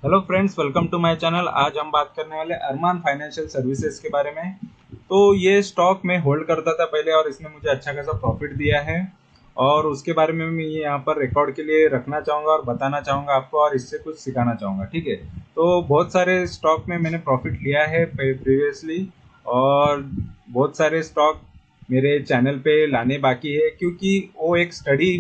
Hello friends, welcome to my channel. आज हम बात करने वाले अरमान फाइनेंशियल सर्विसेज के बारे में। तो ये स्टॉक मैं होल्ड करता था पहले और इसने मुझे अच्छा खासा प्रॉफिट दिया है और उसके बारे में मैं ये यहाँ पर रिकॉर्ड के लिए रखना चाहूँगा और बताना चाहूँगा आपको और इससे कुछ सिखाना चाहूँगा। ठीक है, तो बहुत सारे स्टॉक में मैंने प्रॉफिट लिया है प्रीवियसली और बहुत सारे स्टॉक मेरे चैनल पे लाने बाकी है, क्योंकि वो एक स्टडी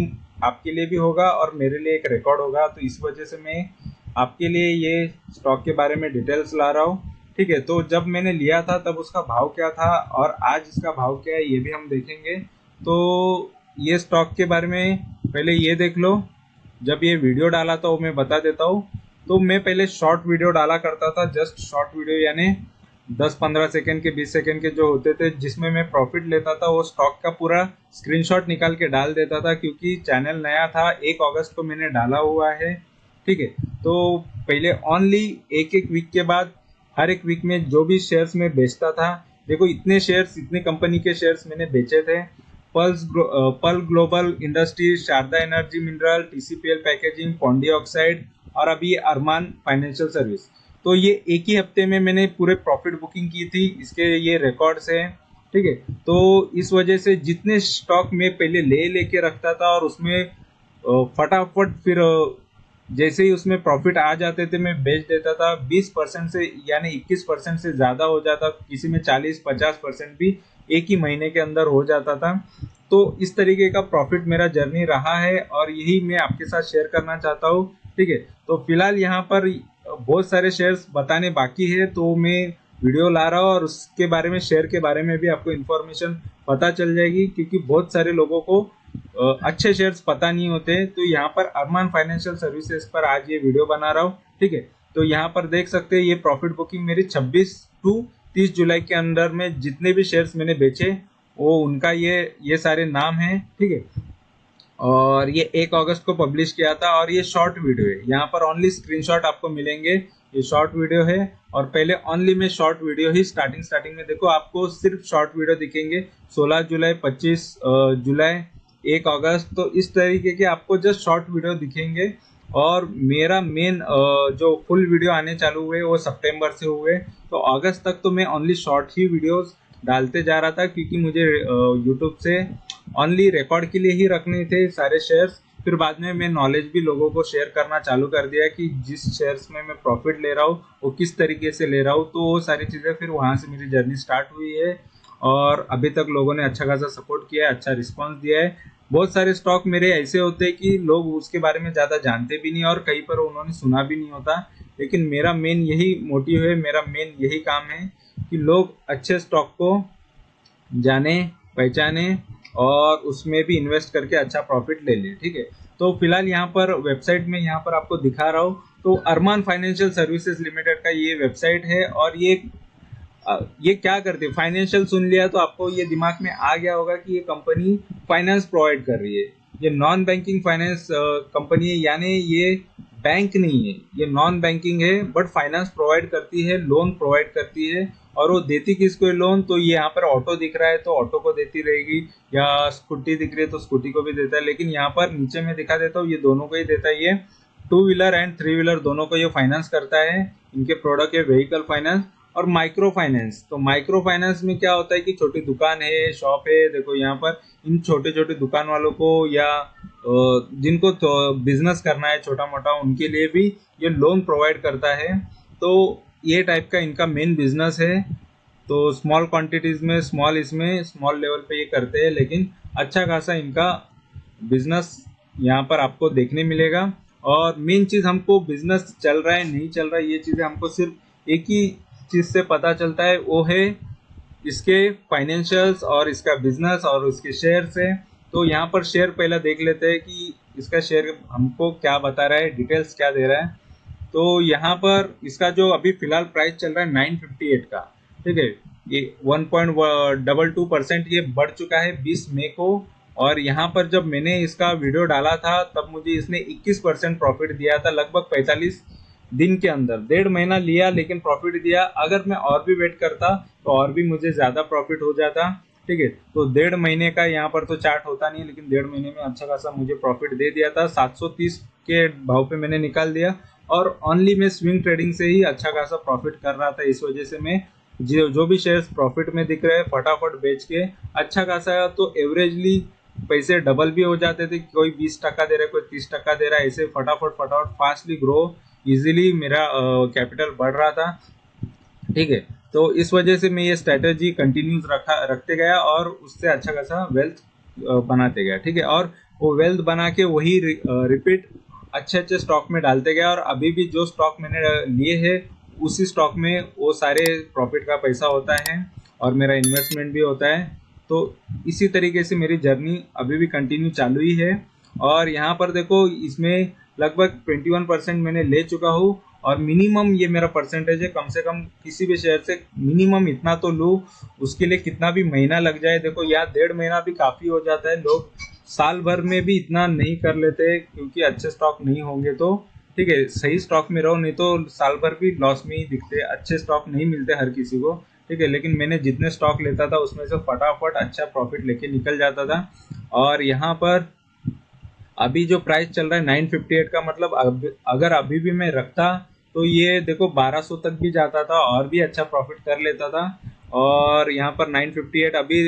आपके लिए भी होगा और मेरे लिए एक रिकॉर्ड होगा। तो इस वजह से मैं आपके लिए ये स्टॉक के बारे में डिटेल्स ला रहा हूँ। ठीक है, तो जब मैंने लिया था तब उसका भाव क्या था और आज इसका भाव क्या है ये भी हम देखेंगे। तो ये स्टॉक के बारे में पहले ये देख लो। जब ये वीडियो डाला था वो मैं बता देता हूँ। तो मैं पहले शॉर्ट वीडियो डाला करता था, जस्ट शॉर्ट वीडियो यानी 10-15 सेकंड के 20 सेकंड के जो होते थे, जिसमें मैं प्रॉफिट लेता था वो स्टॉक का पूरा स्क्रीनशॉट निकाल के डाल देता था, क्योंकि चैनल नया था। 1 अगस्त को मैंने डाला हुआ है। ठीक है, तो पहले ओनली एक एक वीक के बाद हर एक वीक में जो भी शेयर्स में बेचता था, देखो इतने शेयर्स, इतने कंपनी के शेयर्स मैंने बेचे थे। Pearl global industries, Sharda energy mineral, TCPL packaging, Pondy oxide और अभी अरमान फाइनेंशियल सर्विस। तो ये एक ही हफ्ते में मैंने पूरे प्रॉफिट बुकिंग की थी, इसके ये रिकॉर्ड्स हैं। ठीक है, तो इस वजह से जितने स्टॉक में पहले लेके रखता था और उसमें फटाफट फिर जैसे ही उसमें प्रॉफिट आ जाते थे मैं बेच देता था। 20% से यानी 21% से ज़्यादा हो जाता, किसी में 40-50% भी एक ही महीने के अंदर हो जाता था। तो इस तरीके का प्रॉफिट मेरा जर्नी रहा है और यही मैं आपके साथ शेयर करना चाहता हूँ। ठीक है, तो फिलहाल यहाँ पर बहुत सारे शेयर्स बताने बाकी है, तो मैं वीडियो ला रहा हूँ और उसके बारे में, शेयर के बारे में भी आपको इन्फॉर्मेशन पता चल जाएगी, क्योंकि बहुत सारे लोगों को अच्छे शेयर्स पता नहीं होते। तो यहाँ पर अरमान फाइनेंशियल सर्विसेज पर आज ये वीडियो बना रहा हूँ। ठीक है, तो यहाँ पर देख सकते हैं ये प्रॉफिट बुकिंग मेरी 26 टू 30 जुलाई के अंदर में जितने भी शेयर्स मैंने बेचे वो उनका ये सारे नाम हैं। ठीक है, और ये 1 अगस्त को पब्लिश किया था और ये शॉर्ट वीडियो है। यहाँ पर ओनली स्क्रीनशॉट आपको मिलेंगे, ये शॉर्ट वीडियो है। और पहले ओनली में शॉर्ट वीडियो ही स्टार्टिंग में देखो, आपको सिर्फ शॉर्ट वीडियो दिखेंगे। 16 जुलाई, 25 जुलाई, 1 अगस्त, तो इस तरीके के आपको जस्ट शॉर्ट वीडियो दिखेंगे। और मेरा मेन जो फुल वीडियो आने चालू हुए वो सितंबर से हुए। तो अगस्त तक तो मैं ओनली शॉर्ट ही वीडियोस डालते जा रहा था, क्योंकि मुझे यूट्यूब से ओनली रिकॉर्ड के लिए ही रखने थे सारे शेयर्स। फिर बाद में मैं नॉलेज भी लोगों को शेयर करना चालू कर दिया कि जिस शेयर्स में मैं प्रॉफिट ले रहा हूँ वो किस तरीके से ले रहा हूँ। तो वो सारी चीज़ें फिर वहाँ से मेरी जर्नी स्टार्ट हुई है और अभी तक लोगों ने अच्छा खासा सपोर्ट किया है, अच्छा रिस्पॉन्स दिया है। बहुत सारे स्टॉक मेरे ऐसे होते हैं कि लोग उसके बारे में ज़्यादा जानते भी नहीं और कहीं पर उन्होंने सुना भी नहीं होता। लेकिन मेरा मेन यही मोटिव है, मेरा मेन यही काम है कि लोग अच्छे स्टॉक को जाने, पहचाने और उसमें भी इन्वेस्ट करके अच्छा प्रॉफिट ले ले। ठीक है, तो फिलहाल यहाँ पर वेबसाइट में यहाँ पर आपको दिखा रहा हूँ। तो अरमान फाइनेंशियल सर्विसेज लिमिटेड का ये वेबसाइट है और ये क्या करते हैं, फाइनेंशियल सुन लिया तो आपको ये दिमाग में आ गया होगा कि ये कंपनी फाइनेंस प्रोवाइड कर रही है। ये नॉन बैंकिंग फाइनेंस कंपनी है, यानी ये बैंक नहीं है, ये नॉन बैंकिंग है, बट फाइनेंस प्रोवाइड करती है, लोन प्रोवाइड करती है। और वो देती किसको है लोन, तो ये यहाँ पर ऑटो दिख रहा है तो ऑटो को देती रहेगी, या स्कूटी दिख रही है तो स्कूटी को भी देता है। लेकिन यहाँ पर नीचे में दिखा देता हूँ, ये दोनों को ही देता है। ये 2 व्हीलर एंड 3 व्हीलर दोनों को ये फाइनेंस करता है। इनके प्रोडक्ट है व्हीकल फाइनेंस और माइक्रो फाइनेंस। तो माइक्रो फाइनेंस में क्या होता है कि छोटी दुकान है, शॉप है, देखो यहाँ पर इन छोटे छोटे दुकान वालों को या जिनको तो बिजनेस करना है छोटा मोटा, उनके लिए भी ये लोन प्रोवाइड करता है। तो ये टाइप का इनका मेन बिजनेस है। तो स्मॉल क्वांटिटीज में, इसमें स्मॉल लेवल पे ये करते हैं, लेकिन अच्छा खासा इनका बिजनेस यहाँ पर आपको देखने मिलेगा। और मेन चीज़, हमको बिजनेस चल रहा है नहीं चल रहा है ये चीज़ें हमको सिर्फ एक ही चीज़ से पता चलता है, वो है इसके फाइनेंशियल्स और इसका बिजनेस और उसके शेयर से। तो यहाँ पर शेयर पहला देख लेते हैं कि इसका शेयर हमको क्या बता रहा है, डिटेल्स क्या दे रहा है। तो यहाँ पर इसका जो अभी फिलहाल प्राइस चल रहा है 958 का। ठीक है, ये 1.22% ये बढ़ चुका है 20 मई को। और यहाँ पर जब मैंने इसका वीडियो डाला था तब मुझे इसने 21% प्रॉफिट दिया था, लगभग 45 दिन के अंदर। 1.5 महीना लिया लेकिन प्रॉफिट दिया। अगर मैं और भी वेट करता तो और भी मुझे ज़्यादा प्रॉफिट हो जाता। ठीक है। तो 1.5 महीने का यहाँ पर तो चार्ट होता नहीं है, लेकिन 1.5 महीने में अच्छा खासा मुझे प्रॉफिट दे दिया था। 730 के भाव पे मैंने निकाल दिया, और ओनली मैं स्विंग ट्रेडिंग से ही अच्छा खासा प्रॉफिट कर रहा था। इस वजह से मैं जो भी शेयर्स प्रॉफिट में दिख रहे हैं फटाफट बेच के अच्छा खासा, तो एवरेजली पैसे डबल भी हो जाते थे। कोई 20% दे रहा है, कोई 30% दे रहा है, ऐसे फटाफट फटाफट फास्टली ग्रो इजीली मेरा कैपिटल बढ़ रहा था। ठीक है। तो इस वजह से मैं ये स्ट्रेटेजी कंटिन्यूस रखते गया और उससे अच्छा खासा वेल्थ बनाते गया। ठीक है। और वो वेल्थ बना के वही रिपीट अच्छे अच्छे स्टॉक में डालते गया, और अभी भी जो स्टॉक मैंने लिए है उसी स्टॉक में वो सारे प्रॉफिट का पैसा होता है और मेरा इन्वेस्टमेंट भी होता है। तो इसी तरीके से मेरी जर्नी अभी भी कंटिन्यू चालू ही है। और यहाँ पर देखो, इसमें लगभग 21% मैंने ले चुका हूँ, और मिनिमम ये मेरा परसेंटेज है। कम से कम किसी भी शेयर से मिनिमम इतना तो लूँ, उसके लिए कितना भी महीना लग जाए। देखो यहाँ 1.5 महीना भी काफ़ी हो जाता है, लोग साल भर में भी इतना नहीं कर लेते, क्योंकि अच्छे स्टॉक नहीं होंगे तो। ठीक है, सही स्टॉक में रहो, नहीं तो साल भर भी लॉस में ही दिखते। अच्छे स्टॉक नहीं मिलते हर किसी को। ठीक है, लेकिन मैंने जितने स्टॉक लेता था उसमें से फटाफट अच्छा प्रॉफिट लेके निकल जाता था। और यहाँ पर अभी जो प्राइस चल रहा है 958 का, मतलब अगर अभी भी मैं रखता तो ये देखो 1200 तक भी जाता था और भी अच्छा प्रॉफिट कर लेता था। और यहाँ पर 958 अभी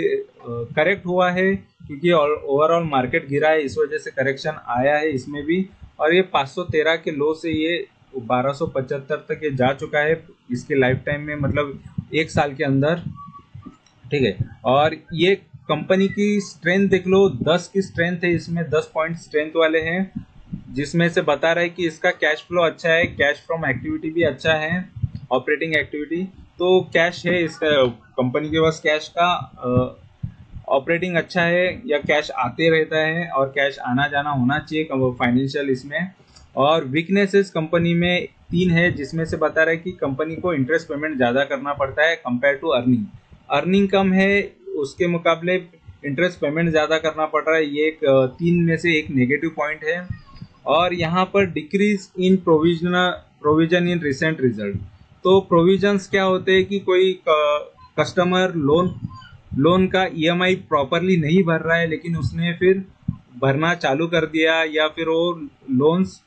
करेक्ट हुआ है, क्योंकि ओवरऑल मार्केट गिरा है, इस वजह से करेक्शन आया है इसमें भी। और ये 513 के लो से ये 1275 तक ये जा चुका है इसके लाइफ टाइम में, मतलब 1 साल के अंदर। ठीक है। और ये कंपनी की स्ट्रेंथ देख लो, 10 की स्ट्रेंथ है इसमें, 10 पॉइंट स्ट्रेंथ वाले हैं, जिसमें से बता रहा है कि इसका कैश फ्लो अच्छा है, कैश फ्रॉम एक्टिविटी भी अच्छा है, ऑपरेटिंग एक्टिविटी। तो कैश है इसका, कंपनी के पास कैश का ऑपरेटिंग अच्छा है, या कैश आते रहता है, और कैश आना जाना होना चाहिए फाइनेंशियल इसमें। और वीकनेसेस कंपनी में 3 है, जिसमें से बता रहा है कि कंपनी को इंटरेस्ट पेमेंट ज़्यादा करना पड़ता है कंपेयर टू अर्निंग। अर्निंग कम है, उसके मुकाबले इंटरेस्ट पेमेंट ज़्यादा करना पड़ रहा है। ये एक 3 में से एक नेगेटिव पॉइंट है। और यहाँ पर decrease in provision in recent result. तो प्रोविजंस क्या होते हैं कि कोई कस्टमर लोन का ईएमआई प्रॉपरली नहीं भर रहा है, लेकिन उसने फिर भरना चालू कर दिया, या फिर वो लोन्स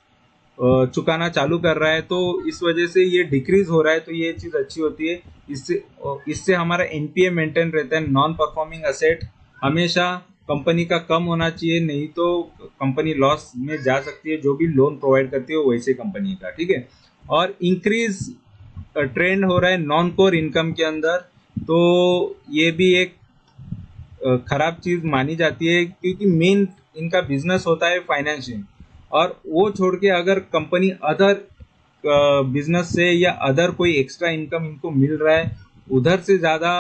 चुकाना चालू कर रहा है, तो इस वजह से ये डिक्रीज हो रहा है। तो ये चीज़ अच्छी होती है, इससे हमारा एनपीए मेंटेन रहता है। नॉन परफॉर्मिंग असेट हमेशा कंपनी का कम होना चाहिए, नहीं तो कंपनी लॉस में जा सकती है, जो भी लोन प्रोवाइड करती है वैसे कंपनी का। ठीक है। और इंक्रीज ट्रेंड हो रहा है नॉन कोर इनकम के अंदर, तो ये भी एक खराब चीज़ मानी जाती है, क्योंकि मेन इनका बिजनेस होता है फाइनेंशियल, और वो छोड़ के अगर कंपनी अदर बिजनेस से या अदर कोई एक्स्ट्रा इनकम इनको मिल रहा है, उधर से ज़्यादा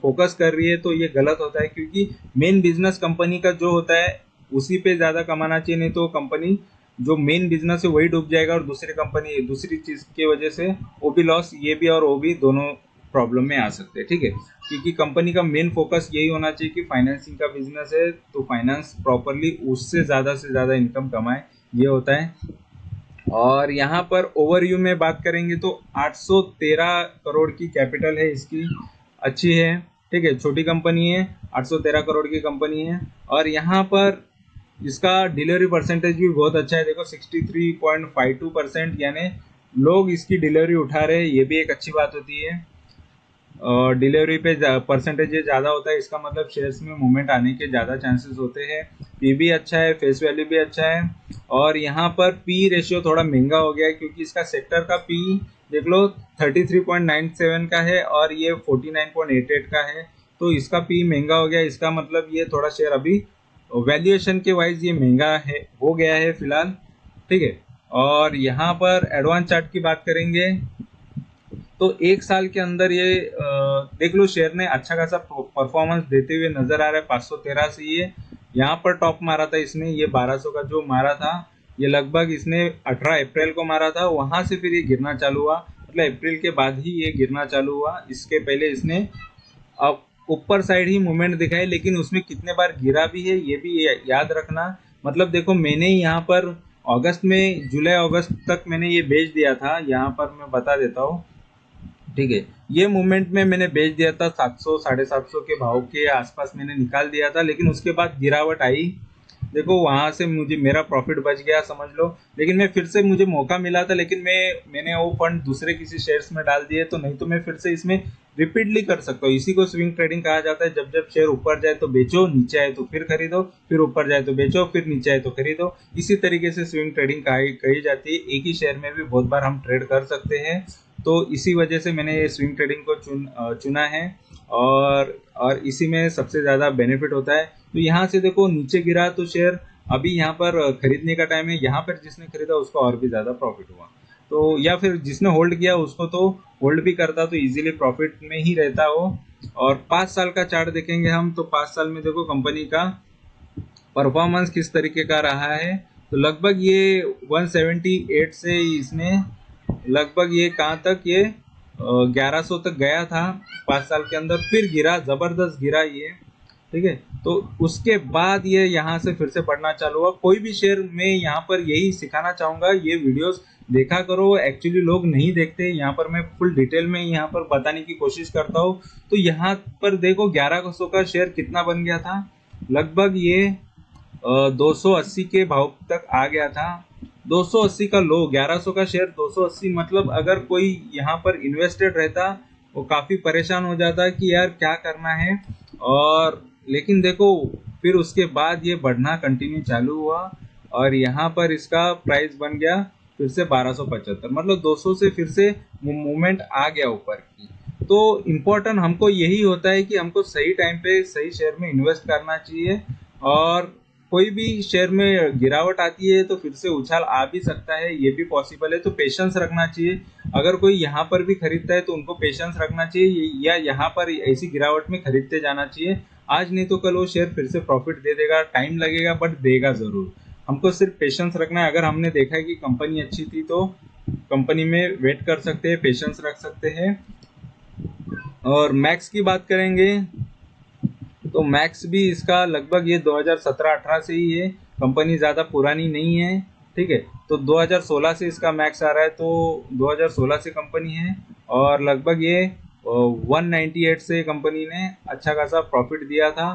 फोकस कर रही है, तो ये गलत होता है। क्योंकि मेन बिजनेस कंपनी का जो होता है उसी पे ज़्यादा कमाना चाहिए, नहीं तो कंपनी जो मेन बिजनेस है वही डूब जाएगा, और दूसरी चीज़ की वजह से वो भी लॉस, ये भी और वो भी दोनों प्रॉब्लम में आ सकते हैं। ठीक है, क्योंकि कंपनी का मेन फोकस यही होना चाहिए कि फाइनेंसिंग का बिजनेस है, तो फाइनेंस प्रॉपरली उससे ज़्यादा इनकम कमाए, ये होता है। और यहाँ पर ओवरव्यू में बात करेंगे तो 813 करोड़ की कैपिटल है इसकी, अच्छी है। ठीक है, छोटी कंपनी है, 813 करोड़ की कंपनी है। और यहाँ पर इसका डिलीवरी परसेंटेज भी बहुत अच्छा है, देखो 63.52%, यानी लोग इसकी डिलीवरी उठा रहे हैं, ये भी एक अच्छी बात होती है। और डिलीवरी पे परसेंटेज ज़्यादा होता है, इसका मतलब शेयर्स में मूवमेंट आने के ज़्यादा चांसेस होते हैं। पी भी अच्छा है, फेस वैल्यू भी अच्छा है। और यहाँ पर पी रेशियो थोड़ा महंगा हो गया है, क्योंकि इसका सेक्टर का पी देख लो 33.97 का है, और ये 49.88 का है, तो इसका पी महंगा हो गया। इसका मतलब ये थोड़ा शेयर अभी वैल्यूएशन के वाइज ये महंगा है, हो गया है फिलहाल। ठीक है। और यहाँ पर एडवांस चार्ट की बात करेंगे तो 1 साल के अंदर ये देख लो, शेयर ने अच्छा खासा परफॉर्मेंस देते हुए नजर आ रहा है। 513 से ये यहाँ पर टॉप मारा था इसने, ये 1200 का जो मारा था, ये लगभग इसने 18 अप्रैल को मारा था, वहां से फिर ये गिरना चालू हुआ, मतलब अप्रैल के बाद ही ये गिरना चालू हुआ। इसके पहले इसने अब ऊपर साइड ही मूवमेंट दिखाई, लेकिन उसमें कितने बार गिरा भी है ये भी याद रखना। मतलब देखो, मैंने यहाँ पर जुलाई अगस्त तक मैंने ये बेच दिया था, यहाँ पर मैं बता देता हूँ। ठीक है। ये मूवमेंट में मैंने बेच दिया था 700 750 के भाव के आसपास मैंने निकाल दिया था, लेकिन उसके बाद गिरावट आई। देखो वहां से मुझे मेरा प्रॉफिट बच गया समझ लो। लेकिन मैं फिर से मुझे मौका मिला था, लेकिन मैंने वो फंड दूसरे किसी शेयर्स में डाल दिए, तो नहीं तो मैं फिर से इसमें रिपीटली कर सकता हूँ। इसी को स्विंग ट्रेडिंग कहा जाता है। जब जब शेयर ऊपर जाए तो बेचो, नीचे आए तो फिर खरीदो, फिर ऊपर जाए तो बेचो, फिर नीचे आए तो खरीदो। इसी तरीके से स्विंग ट्रेडिंग कही जाती है। एक ही शेयर में भी बहुत बार हम ट्रेड कर सकते हैं। तो इसी वजह से मैंने ये स्विंग ट्रेडिंग को चुना है। और इसी में सबसे ज़्यादा बेनिफिट होता है। तो यहाँ से देखो नीचे गिरा तो शेयर अभी यहाँ पर खरीदने का टाइम है। यहाँ पर जिसने खरीदा उसको और भी ज़्यादा प्रॉफिट हुआ। तो या फिर जिसने होल्ड किया उसको तो होल्ड भी करता तो इजीली प्रॉफिट में ही रहता हो। और 5 साल का चार्ट देखेंगे हम, तो 5 साल में देखो कंपनी का परफॉर्मेंस किस तरीके का रहा है। तो लगभग ये 178 से इसने लगभग ये कहाँ तक ये 1100 तक गया था 5 साल के अंदर, फिर गिरा, जबरदस्त गिरा ये। ठीक है। तो उसके बाद ये यहाँ से फिर से बढ़ना चालू हुआ। कोई भी शेयर में यहाँ पर यही सिखाना चाहूंगा, ये वीडियोस देखा करो। एक्चुअली लोग नहीं देखते, यहाँ पर मैं फुल डिटेल में यहाँ पर बताने की कोशिश करता हूँ। तो यहाँ पर देखो 1100 का शेयर कितना बन गया था, लगभग ये 280 के भाव तक आ गया था। 280 का लो, 1100 का शेयर 280, मतलब अगर कोई यहाँ पर इन्वेस्टेड रहता वो काफी परेशान हो जाता कि यार क्या करना है। और लेकिन देखो फिर उसके बाद ये बढ़ना कंटिन्यू चालू हुआ और यहाँ पर इसका प्राइस बन गया फिर से 1275, मतलब 200 से फिर से मूवमेंट आ गया ऊपर की। तो इम्पोर्टेंट हमको यही होता है कि हमको सही टाइम पे सही शेयर में इन्वेस्ट करना चाहिए। और कोई भी शेयर में गिरावट आती है तो फिर से उछाल आ भी सकता है, ये भी पॉसिबल है। तो पेशेंस रखना चाहिए। अगर कोई यहाँ पर भी खरीदता है तो उनको पेशेंस रखना चाहिए, या यहाँ पर ऐसी गिरावट में खरीदते जाना चाहिए। आज नहीं तो कल वो शेयर फिर से प्रॉफिट दे देगा, टाइम लगेगा बट देगा जरूर। हमको सिर्फ पेशेंस रखना है। अगर हमने देखा है कि कंपनी अच्छी थी तो कंपनी में वेट कर सकते हैं, पेशेंस रख सकते हैं। और मैक्स की बात करेंगे तो मैक्स भी इसका लगभग ये 2017-18 से ही है, कंपनी ज़्यादा पुरानी नहीं है। ठीक है। तो 2016 से इसका मैक्स आ रहा है, तो 2016 से कंपनी है और लगभग ये 198 से कंपनी ने अच्छा खासा प्रॉफिट दिया था,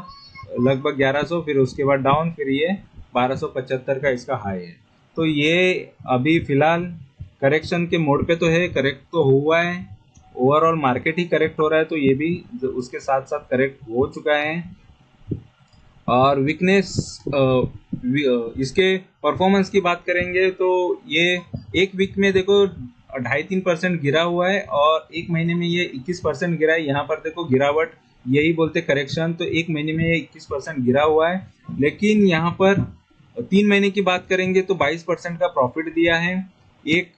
लगभग 1100, फिर उसके बाद डाउन, फिर ये 1275 का इसका हाई है। तो ये अभी फिलहाल करेक्शन के मोड पे तो है, करेक्ट तो हुआ है, ओवरऑल मार्केट ही करेक्ट हो रहा है, तो ये भी उसके साथ साथ करेक्ट हो चुका है। और वीकनेस इसके परफॉर्मेंस की बात करेंगे तो ये एक वीक में देखो 2.5-3% गिरा हुआ है और एक महीने में ये 21% गिरा है। यहाँ पर देखो गिरावट यही बोलते करेक्शन, तो एक महीने में ये 21% गिरा हुआ है। लेकिन यहाँ पर 3 महीने की बात करेंगे तो 22% का प्रॉफिट दिया है। एक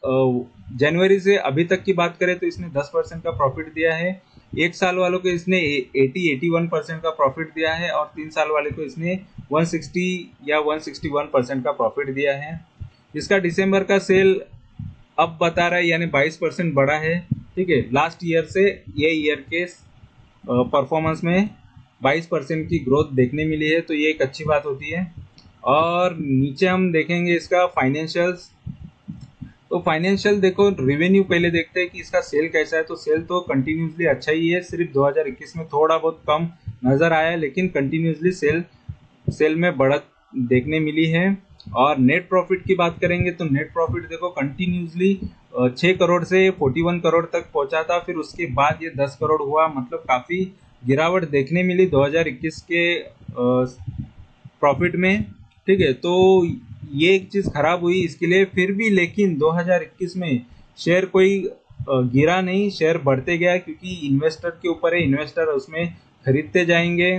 जनवरी से अभी तक की बात करें तो इसने 10% का प्रॉफिट दिया है। एक साल वालों को इसने 81% का प्रॉफिट दिया है और 3 साल वाले को इसने 160 या 161% का प्रॉफिट दिया है। इसका दिसंबर का सेल अब बता रहा है, यानी 22% बढ़ा है। ठीक है। लास्ट ईयर से ये ईयर के परफॉर्मेंस में 22% की ग्रोथ देखने मिली है, तो ये एक अच्छी बात होती है। और नीचे हम देखेंगे इसका फाइनेंशियल्स। तो फाइनेंशियल देखो, रेवेन्यू पहले देखते हैं कि इसका सेल कैसा है। तो सेल तो कंटिन्यूसली अच्छा ही है, सिर्फ 2021 में थोड़ा बहुत कम नजर आया है, लेकिन कंटिन्यूसली सेल में बढ़त देखने मिली है। और नेट प्रॉफिट की बात करेंगे तो नेट प्रॉफिट देखो कंटिन्यूसली 6 करोड़ से 41 करोड़ तक पहुंचा था, फिर उसके बाद ये 10 करोड़ हुआ, मतलब काफी गिरावट देखने मिली 2021 के प्रॉफिट में। ठीक है। तो ये एक चीज खराब हुई इसके लिए, फिर भी लेकिन 2021 में शेयर कोई गिरा नहीं, शेयर बढ़ते गया, क्योंकि इन्वेस्टर के ऊपर है, इन्वेस्टर उसमें खरीदते जाएंगे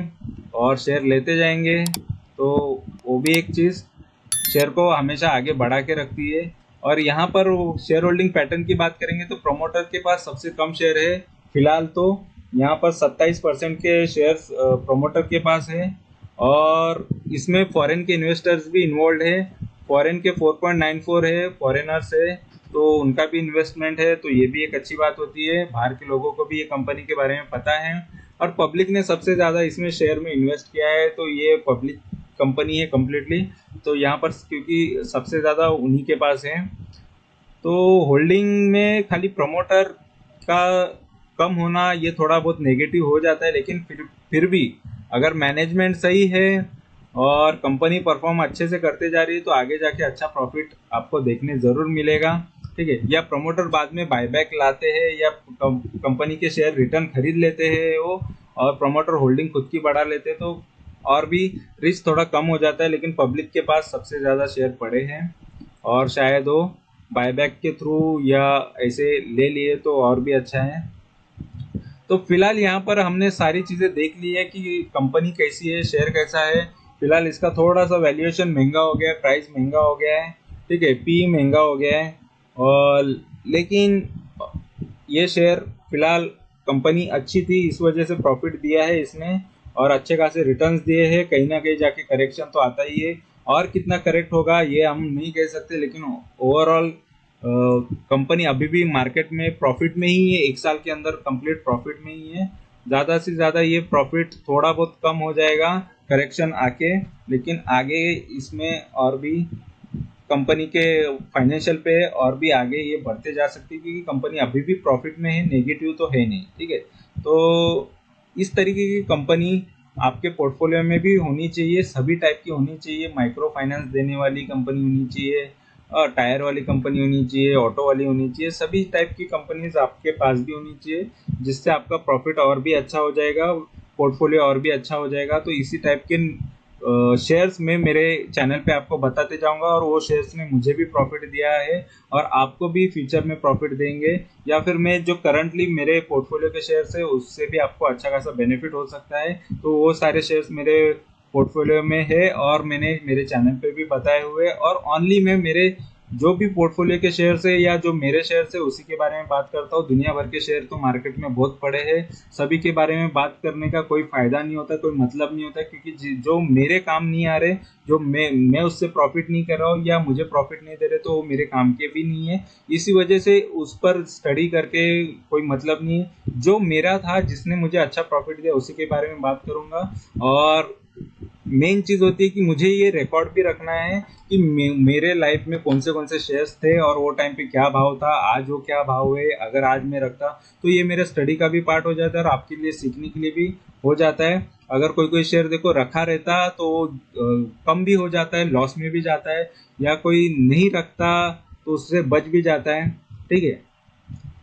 और शेयर लेते जाएंगे। तो वो भी एक चीज शेयर को हमेशा आगे बढ़ा के रखती है। और यहाँ पर शेयर होल्डिंग पैटर्न की बात करेंगे तो प्रमोटर के पास सबसे कम शेयर है फिलहाल। तो यहाँ पर 27% के शेयर्स प्रमोटर के पास है और इसमें फॉरेन के इन्वेस्टर्स भी इन्वॉल्व है। फॉरेन के 4.94 है, फॉरेनर्स है, तो उनका भी इन्वेस्टमेंट है। तो ये भी एक अच्छी बात होती है, बाहर के लोगों को भी ये कंपनी के बारे में पता है। और पब्लिक ने सबसे ज़्यादा इसमें शेयर में इन्वेस्ट किया है, तो ये पब्लिक कंपनी है कम्प्लीटली। तो यहाँ पर क्योंकि सबसे ज़्यादा उन्हीं के पास है, तो होल्डिंग में खाली प्रमोटर का कम होना ये थोड़ा बहुत नेगेटिव हो जाता है, लेकिन फिर भी अगर मैनेजमेंट सही है और कंपनी परफॉर्म अच्छे से करते जा रही है तो आगे जाके अच्छा प्रॉफिट आपको देखने जरूर मिलेगा। ठीक है, या प्रमोटर बाद में बायबैक लाते हैं या कंपनी के शेयर रिटर्न खरीद लेते हैं वो, और प्रमोटर होल्डिंग खुद की बढ़ा लेते हैं, तो और भी रिस्क थोड़ा कम हो जाता है। लेकिन पब्लिक के पास सबसे ज़्यादा शेयर पड़े हैं और शायद वो बायबैक के थ्रू या ऐसे ले लिए तो और भी अच्छा है। तो फिलहाल यहाँ पर हमने सारी चीज़ें देख ली है कि कंपनी कैसी है, शेयर कैसा है। फिलहाल इसका थोड़ा सा वैल्यूएशन महंगा हो गया है, प्राइस महंगा हो गया है, ठीक है, पी महंगा हो गया है, और लेकिन ये शेयर फिलहाल कंपनी अच्छी थी इस वजह से प्रॉफिट दिया है इसने और अच्छे खासे रिटर्न्स दिए हैं। कहीं ना कहीं जाके करेक्शन तो आता ही है, और कितना करेक्ट होगा ये हम नहीं कह सकते, लेकिन ओवरऑल कंपनी अभी भी मार्केट में प्रॉफिट में ही है, 1 साल के अंदर कंप्लीट प्रॉफिट में ही है। ज़्यादा से ज़्यादा ये प्रॉफिट थोड़ा बहुत कम हो जाएगा करेक्शन आके, लेकिन आगे इसमें और भी कंपनी के फाइनेंशियल पे और भी आगे ये बढ़ते जा सकती है, क्योंकि कंपनी अभी भी प्रॉफिट में है, नेगेटिव तो है नहीं। ठीक है, तो इस तरीके की कंपनी आपके पोर्टफोलियो में भी होनी चाहिए, सभी टाइप की होनी चाहिए। माइक्रो फाइनेंस देने वाली कंपनी होनी चाहिए, टायर वाली कंपनी होनी चाहिए, ऑटो वाली होनी चाहिए, सभी टाइप की कंपनीज आपके पास भी होनी चाहिए, जिससे आपका प्रॉफिट और भी अच्छा हो जाएगा, पोर्टफोलियो और भी अच्छा हो जाएगा। तो इसी टाइप के शेयर्स में मेरे चैनल पे आपको बताते जाऊंगा, और वो शेयर्स ने मुझे भी प्रॉफिट दिया है और आपको भी फ्यूचर में प्रॉफिट देंगे, या फिर मैं जो करंटली मेरे पोर्टफोलियो के शेयर्स है उससे भी आपको अच्छा खासा बेनिफिट हो सकता है। तो वो सारे शेयर्स मेरे पोर्टफोलियो में है और मैंने मेरे चैनल पे भी बताए हुए, और ओनली मैं मेरे जो भी पोर्टफोलियो के शेयर्स है या जो मेरे शेयर्स है उसी के बारे में बात करता हूँ। दुनिया भर के शेयर तो मार्केट में बहुत पड़े हैं, सभी के बारे में बात करने का कोई फायदा नहीं होता, कोई मतलब नहीं होता, क्योंकि जो मेरे काम नहीं आ रहे, जो मैं उससे प्रॉफिट नहीं कर रहा हूँ या मुझे प्रॉफिट नहीं दे रहे, तो वो मेरे काम के भी नहीं है। इसी वजह से उस पर स्टडी करके कोई मतलब नहीं है। जो मेरा था, जिसने मुझे अच्छा प्रॉफिट दिया, उसी के बारे में बात करूंगा। और मेन चीज होती है कि मुझे ये रिकॉर्ड भी रखना है कि मेरे लाइफ में कौन से शेयर्स थे और वो टाइम पे क्या भाव था, आज वो क्या भाव है। अगर आज मैं रखता तो ये मेरे स्टडी का भी पार्ट हो जाता है और आपके लिए सीखने के लिए भी हो जाता है। अगर कोई शेयर देखो रखा रहता तो कम भी हो जाता है, लॉस में भी जाता है, या कोई नहीं रखता तो उससे बच भी जाता है। ठीक है,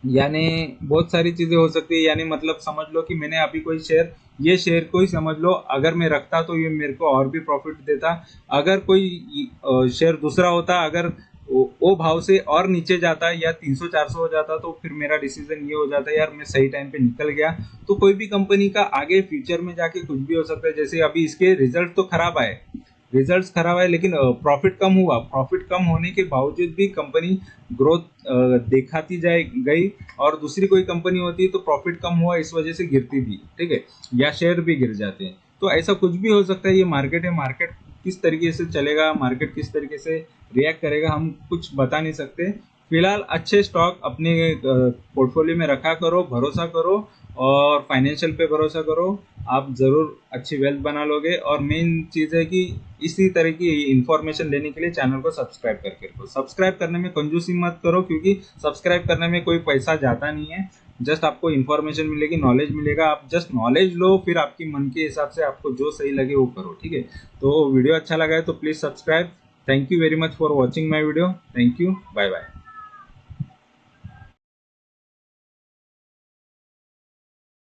यानी बहुत सारी चीजें हो सकती है। यानी मतलब समझ लो कि मैंने अभी कोई शेयर, ये शेयर को ही समझ लो, अगर मैं रखता तो ये मेरे को और भी प्रॉफिट देता। अगर कोई शेयर दूसरा होता, अगर वो भाव से और नीचे जाता या 300-400 हो जाता, तो फिर मेरा डिसीजन ये हो जाता यार मैं सही टाइम पे निकल गया। तो कोई भी कंपनी का आगे फ्यूचर में जाके कुछ भी हो सकता है। जैसे अभी इसके रिजल्ट तो खराब आए, रिजल्ट्स खराब आए, लेकिन प्रॉफिट कम हुआ। प्रॉफिट कम होने के बावजूद भी कंपनी ग्रोथ दिखाती जाए गई, और दूसरी कोई कंपनी होती है तो प्रॉफिट कम हुआ इस वजह से गिरती भी, ठीक है, या शेयर भी गिर जाते हैं। तो ऐसा कुछ भी हो सकता है। ये मार्केट है, मार्केट किस तरीके से चलेगा, मार्केट किस तरीके से रिएक्ट करेगा, हम कुछ बता नहीं सकते। फिलहाल अच्छे स्टॉक अपने पोर्टफोलियो में रखा करो, भरोसा करो और फाइनेंशियल पे भरोसा करो, आप ज़रूर अच्छी वेल्थ बना लोगे। और मेन चीज़ है कि इसी तरह की इंफॉर्मेशन लेने के लिए चैनल को सब्सक्राइब करके रखो। सब्सक्राइब करने में कंजूसी मत करो, क्योंकि सब्सक्राइब करने में कोई पैसा जाता नहीं है, जस्ट आपको इन्फॉर्मेशन मिलेगी, नॉलेज मिलेगा। आप जस्ट नॉलेज लो, फिर आपकी मन के हिसाब से आपको जो सही लगे वो करो। ठीक है, तो वीडियो अच्छा लगा है तो please subscribe. Thank you very much for watching my video. Thank you, bye bye.